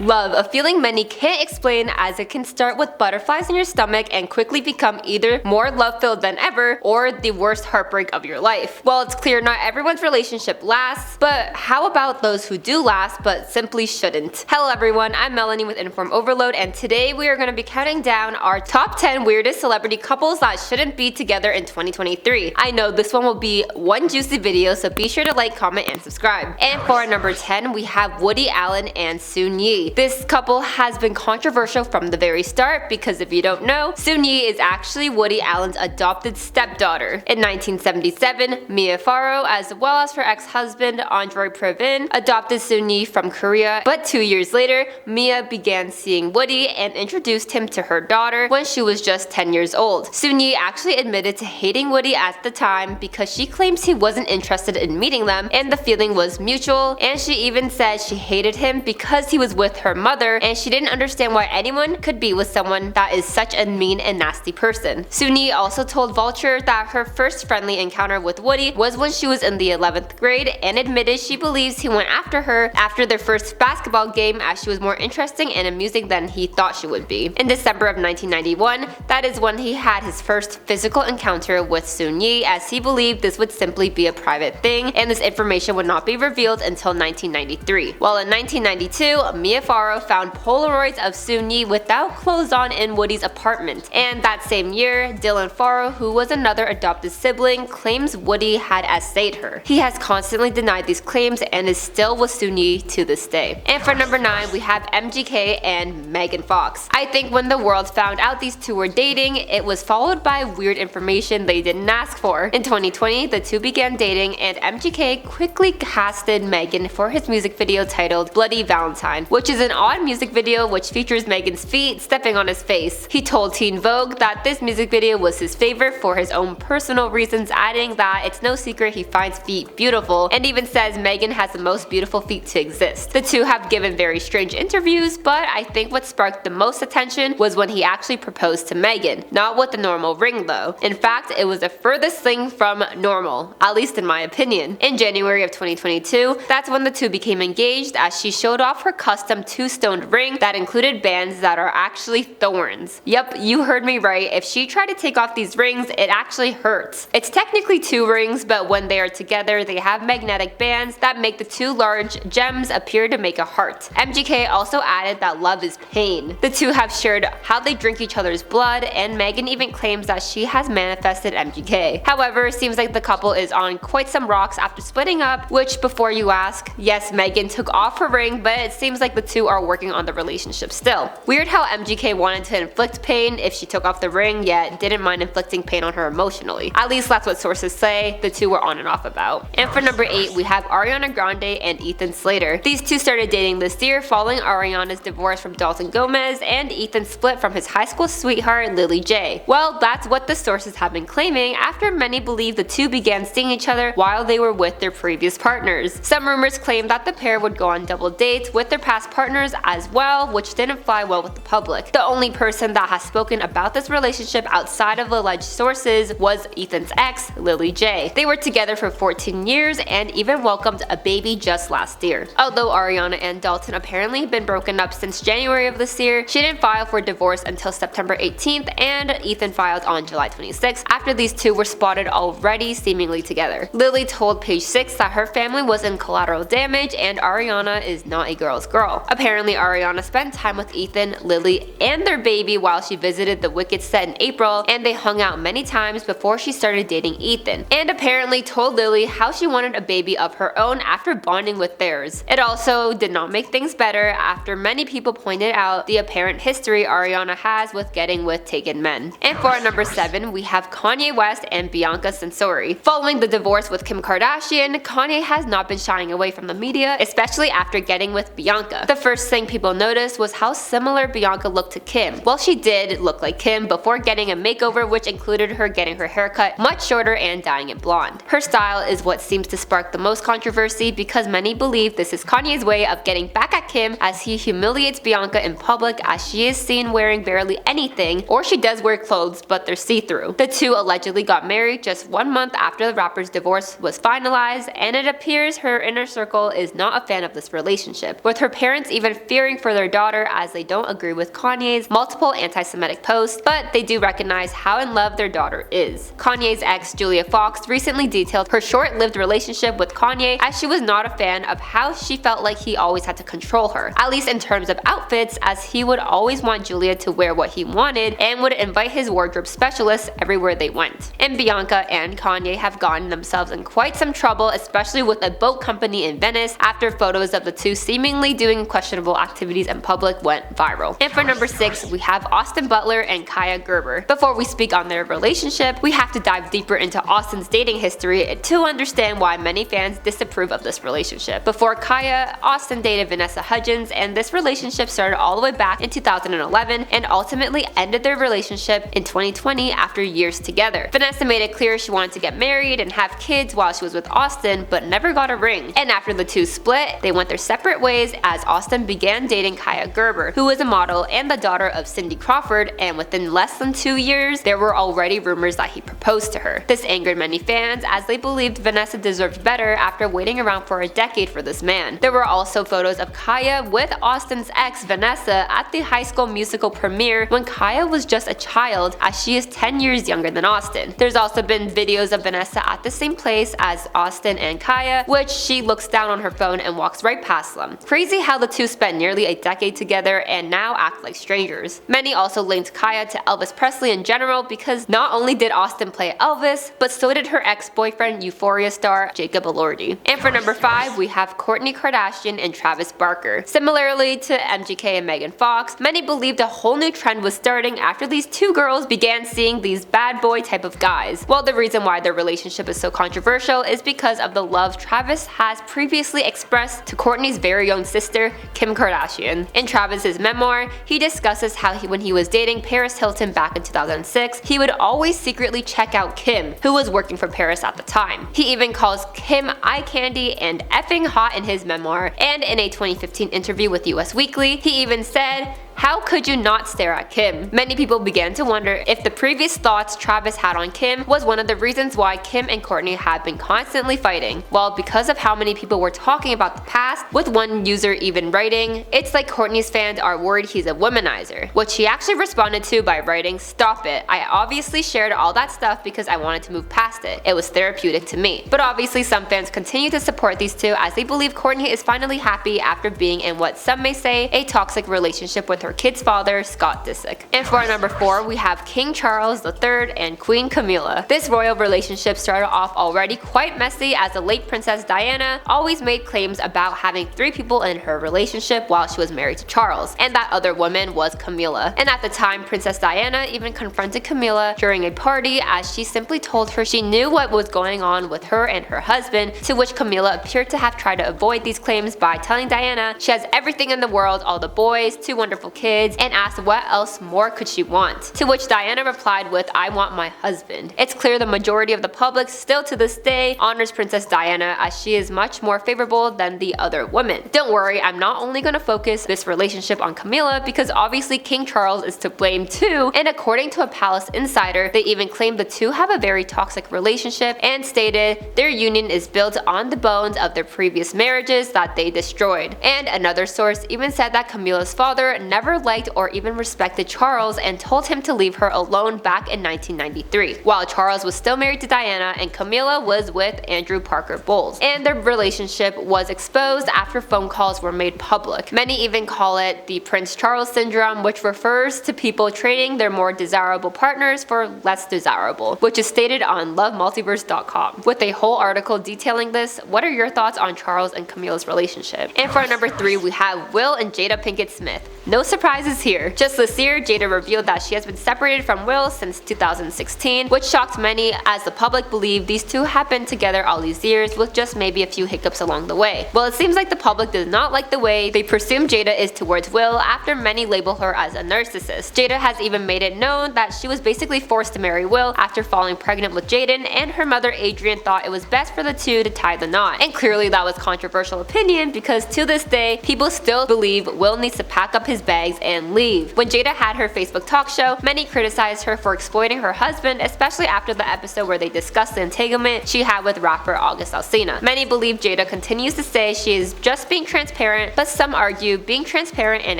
Love, a feeling many can't explain as it can start with butterflies in your stomach and quickly become either more love-filled than ever or the worst heartbreak of your life. Well, it's clear not everyone's relationship lasts, but how about those who do last but simply shouldn't? Hello everyone, I'm Melanie with InformOverload, and today we are going to be counting down our top 10 weirdest celebrity couples that shouldn't be together in 2023. I know this one will be one juicy video, so be sure to like, comment, and subscribe. And for our number 10, we have Woody Allen and Soon-Yi. This couple has been controversial from the very start because if you don't know, Soon-Yi is actually Woody Allen's adopted stepdaughter. In 1977, Mia Farrow, as well as her ex-husband Andre Previn, adopted Soon-Yi from Korea, but 2 years later, Mia began seeing Woody and introduced him to her daughter when she was just 10 years old. Soon-Yi actually admitted to hating Woody at the time because she claims he wasn't interested in meeting them and the feeling was mutual, and she even said she hated him because he was with her mother and she didn't understand why anyone could be with someone that is such a mean and nasty person. Soon-Yi also told Vulture that her first friendly encounter with Woody was when she was in the 11th grade and admitted she believes he went after her after their first basketball game as she was more interesting and amusing than he thought she would be. In December of 1991, that is when he had his first physical encounter with Soon-Yi, as he believed this would simply be a private thing and this information would not be revealed until 1993. Well, in 1992, Mia Farrow found Polaroids of Soon-Yi without clothes on in Woody's apartment, and that same year, Dylan Farrow, who was another adopted sibling, claims Woody had essayed her. He has constantly denied these claims and is still with Soon-Yi to this day. And for number 9, we have MGK and Megan Fox. I think when the world found out these two were dating, it was followed by weird information they didn't ask for. In 2020, the two began dating and MGK quickly casted Megan for his music video titled Bloody Valentine, which is an odd music video which features Megan's feet stepping on his face. He told Teen Vogue that this music video was his favorite for his own personal reasons, adding that it's no secret he finds feet beautiful, and even says Megan has the most beautiful feet to exist. The two have given very strange interviews, but I think what sparked the most attention was when he actually proposed to Megan. Not with the normal ring though. In fact, it was the furthest thing from normal, at least in my opinion. In January of 2022, that's when the two became engaged, as she showed off her custom two-stoned ring that included bands that are actually thorns. Yep, you heard me right. If she tried to take off these rings, it actually hurts. It's technically two rings, but when they are together, they have magnetic bands that make the two large gems appear to make a heart. MGK also added that love is pain. The two have shared how they drink each other's blood, and Megan even claims that she has manifested MGK. However, it seems like the couple is on quite some rocks after splitting up, which, before you ask, yes, Megan took off her ring, but it seems like the two are working on the relationship still. Weird how MGK wanted to inflict pain if she took off the ring, yet didn't mind inflicting pain on her emotionally. At least that's what sources say the two were on and off about. And for number 8, we have Ariana Grande and Ethan Slater. These two started dating this year following Ariana's divorce from Dalton Gomez, and Ethan split from his high school sweetheart Lily J. Well, that's what the sources have been claiming, after many believe the two began seeing each other while they were with their previous partners. Some rumors claim that the pair would go on double dates with their past partners as well, which didn't fly well with the public. The only person that has spoken about this relationship outside of alleged sources was Ethan's ex, Lily J. They were together for 14 years and even welcomed a baby just last year. Although Ariana and Dalton apparently have been broken up since January of this year, she didn't file for divorce until September 18th, and Ethan filed on July 26th after these two were spotted already seemingly together. Lily told Page 6 that her family was in collateral damage and Ariana is not a girl's girl. Apparently, Ariana spent time with Ethan, Lily, and their baby while she visited the Wicked set in April, and they hung out many times before she started dating Ethan, and apparently told Lily how she wanted a baby of her own after bonding with theirs. It also did not make things better after many people pointed out the apparent history Ariana has with getting with taken men. And for our number 7, we have Kanye West and Bianca Censori. Following the divorce with Kim Kardashian, Kanye has not been shying away from the media, especially after getting with Bianca. The first thing people noticed was how similar Bianca looked to Kim. Well, she did look like Kim before getting a makeover, which included her getting her hair cut much shorter and dyeing it blonde. Her style is what seems to spark the most controversy because many believe this is Kanye's way of getting back at Kim, as he humiliates Bianca in public as she is seen wearing barely anything, or she does wear clothes but they're see-through. The two allegedly got married just 1 month after the rapper's divorce was finalized, and it appears her inner circle is not a fan of this relationship, with her parents even fearing for their daughter as they don't agree with Kanye's multiple anti-Semitic posts, but they do recognize how in love their daughter is. Kanye's ex, Julia Fox, recently detailed her short-lived relationship with Kanye as she was not a fan of how she felt like he always had to control her, at least in terms of outfits, as he would always want Julia to wear what he wanted and would invite his wardrobe specialist everywhere they went. And Bianca and Kanye have gotten themselves in quite some trouble, especially with a boat company in Venice, after photos of the two seemingly doing questionable activities in public went viral. And for number 6, we have Austin Butler and Kaia Gerber. Before we speak on their relationship, we have to dive deeper into Austin's dating history to understand why many fans disapprove of this relationship. Before Kaia, Austin dated Vanessa Hudgens, and this relationship started all the way back in 2011 and ultimately ended their relationship in 2020 after years together. Vanessa made it clear she wanted to get married and have kids while she was with Austin, but never got a ring. And after the two split, they went their separate ways as Austin began dating Kaia Gerber, who is a model and the daughter of Cindy Crawford, and within less than 2 years, there were already rumors that he proposed to her. This angered many fans as they believed Vanessa deserved better after waiting around for a decade for this man. There were also photos of Kaia with Austin's ex Vanessa at the High School Musical premiere when Kaia was just a child, as she is 10 years younger than Austin. There's also been videos of Vanessa at the same place as Austin and Kaia, which she looks down on her phone and walks right past them. Crazy how the two spent nearly a decade together and now act like strangers. Many also linked Kaia to Elvis Presley in general because not only did Austin play Elvis, but so did her ex-boyfriend Euphoria star Jacob Elordi. And for number 5, we have Kourtney Kardashian and Travis Barker. Similarly to MGK and Megan Fox, many believed a whole new trend was starting after these two girls began seeing these bad boy type of guys. Well, the reason why their relationship is so controversial is because of the love Travis has previously expressed to Kourtney's very own sister, Kim Kardashian. In Travis's memoir, he discusses how when he was dating Paris Hilton back in 2006, he would always secretly check out Kim, who was working for Paris at the time. He even calls Kim eye candy and effing hot in his memoir, and in a 2015 interview with US Weekly, he even said, "How could you not stare at Kim?" Many people began to wonder if the previous thoughts Travis had on Kim was one of the reasons why Kim and Kourtney had been constantly fighting. Well, because of how many people were talking about the past, with one user even writing, "It's like Kourtney's fans are worried he's a womanizer," which he actually responded to by writing, "Stop it, I obviously shared all that stuff because I wanted to move past it. It was therapeutic to me." But obviously some fans continue to support these two as they believe Kourtney is finally happy after being in what some may say a toxic relationship with her kid's father, Scott Disick. And for our number 4, we have King Charles III and Queen Camila. This royal relationship started off already quite messy as the late Princess Diana always made claims about having 3 people in her relationship while she was married to Charles, and that other woman was Camila. And at the time, Princess Diana even confronted Camila during a party as she simply told her she knew what was going on with her and her husband, to which Camila appeared to have tried to avoid these claims by telling Diana she has everything in the world, all the boys, 2 wonderful kids, and asked what else more could she want, to which Diana replied with, "I want my husband." It's clear the majority of the public still to this day honors Princess Diana as she is much more favorable than the other women. Don't worry, I'm not only going to focus this relationship on Camila because obviously King Charles is to blame too, and according to a palace insider, they even claimed the two have a very toxic relationship and stated their union is built on the bones of their previous marriages that they destroyed. And another source even said that Camila's father never liked or even respected Charles and told him to leave her alone back in 1993, while Charles was still married to Diana and Camila was with Andrew Parker Bowles. And their relationship was exposed after phone calls were made public. Many even call it the Prince Charles syndrome, which refers to people trading their more desirable partners for less desirable, which is stated on lovemultiverse.com. With a whole article detailing this, what are your thoughts on Charles and Camila's relationship? And for our number 3, we have Will and Jada Pinkett Smith. No surprises here. Just this year, Jada revealed that she has been separated from Will since 2016, which shocked many as the public believed these two have been together all these years with just maybe a few hiccups along the way. Well, it seems like the public does not like the way they presume Jada is towards Will after many label her as a narcissist. Jada has even made it known that she was basically forced to marry Will after falling pregnant with Jaden, and her mother Adrian thought it was best for the two to tie the knot. And clearly that was controversial opinion because to this day, people still believe Will needs to pack up his bag bags and leave. When Jada had her Facebook talk show, many criticized her for exploiting her husband, especially after the episode where they discussed the entanglement she had with rapper August Alsina. Many believe Jada continues to say she is just being transparent, but some argue being transparent and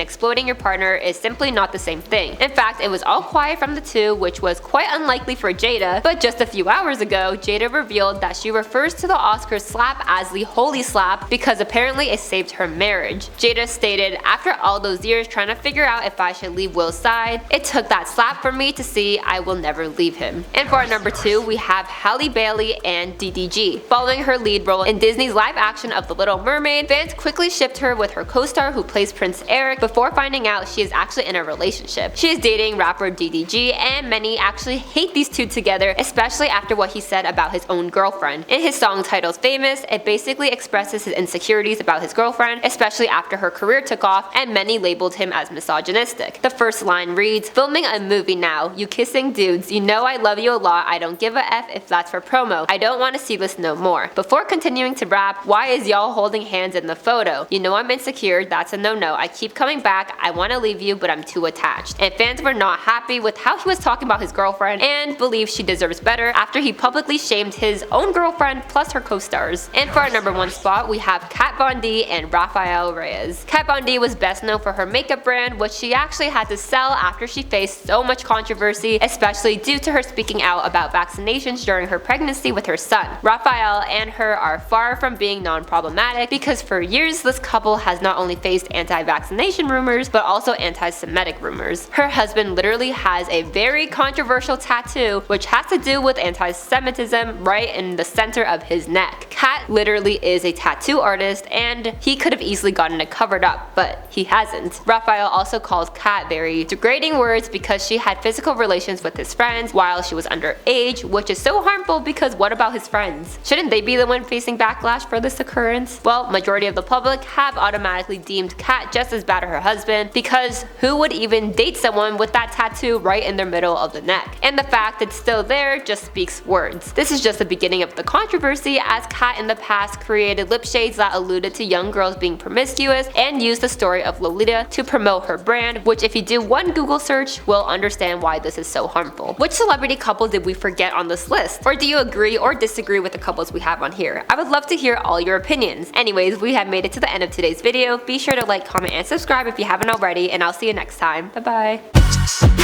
exploiting your partner is simply not the same thing. In fact, it was all quiet from the two, which was quite unlikely for Jada, but just a few hours ago, Jada revealed that she refers to the Oscars slap as the holy slap because apparently it saved her marriage. Jada stated, "After all those years trying to figure out if I should leave Will's side, it took that slap for me to see I will never leave him." And for our number 2, we have Halle Berry and DDG. Following her lead role in Disney's live action of The Little Mermaid, fans quickly shipped her with her co-star who plays Prince Eric before finding out she is actually in a relationship. She is dating rapper DDG, and many actually hate these two together, especially after what he said about his own girlfriend. In his song titled Famous, it basically expresses his insecurities about his girlfriend, especially after her career took off, and many labeled him as misogynistic. The first line reads, "Filming a movie now, you kissing dudes, you know I love you a lot, I don't give a F if that's for promo, I don't want to see this no more." Before continuing to rap, "Why is y'all holding hands in the photo? You know I'm insecure, that's a no-no, I keep coming back, I want to leave you but I'm too attached." And fans were not happy with how he was talking about his girlfriend and believe she deserves better after he publicly shamed his own girlfriend plus her co-stars. And for our number 1 spot, we have Kat Von D and Rafael Reyes. Kat Von D was best known for her makeup brand, which she actually had to sell after she faced so much controversy, especially due to her speaking out about vaccinations during her pregnancy with her son. Rafael and her are far from being non-problematic because for years this couple has not only faced anti-vaccination rumors but also anti-Semitic rumors. Her husband literally has a very controversial tattoo which has to do with anti-Semitism right in the center of his neck. Kat literally is a tattoo artist and he could have easily gotten it covered up, but he hasn't. Rafael also calls Kat very degrading words because she had physical relations with his friends while she was underage, which is so harmful because what about his friends? Shouldn't they be the one facing backlash for this occurrence? Well, majority of the public have automatically deemed Kat just as bad as her husband because who would even date someone with that tattoo right in their middle of the neck? And the fact it's still there just speaks words. This is just the beginning of the controversy, as Kat in the past created lip shades that alluded to young girls being promiscuous and used the story of Lolita to promote her brand, which if you do one Google search will understand why this is so harmful. Which celebrity couple did we forget on this list? Or do you agree or disagree with the couples we have on here? I would love to hear all your opinions. Anyways, we have made it to the end of today's video. Be sure to like, comment, and subscribe if you haven't already, and I'll see you next time. Bye bye.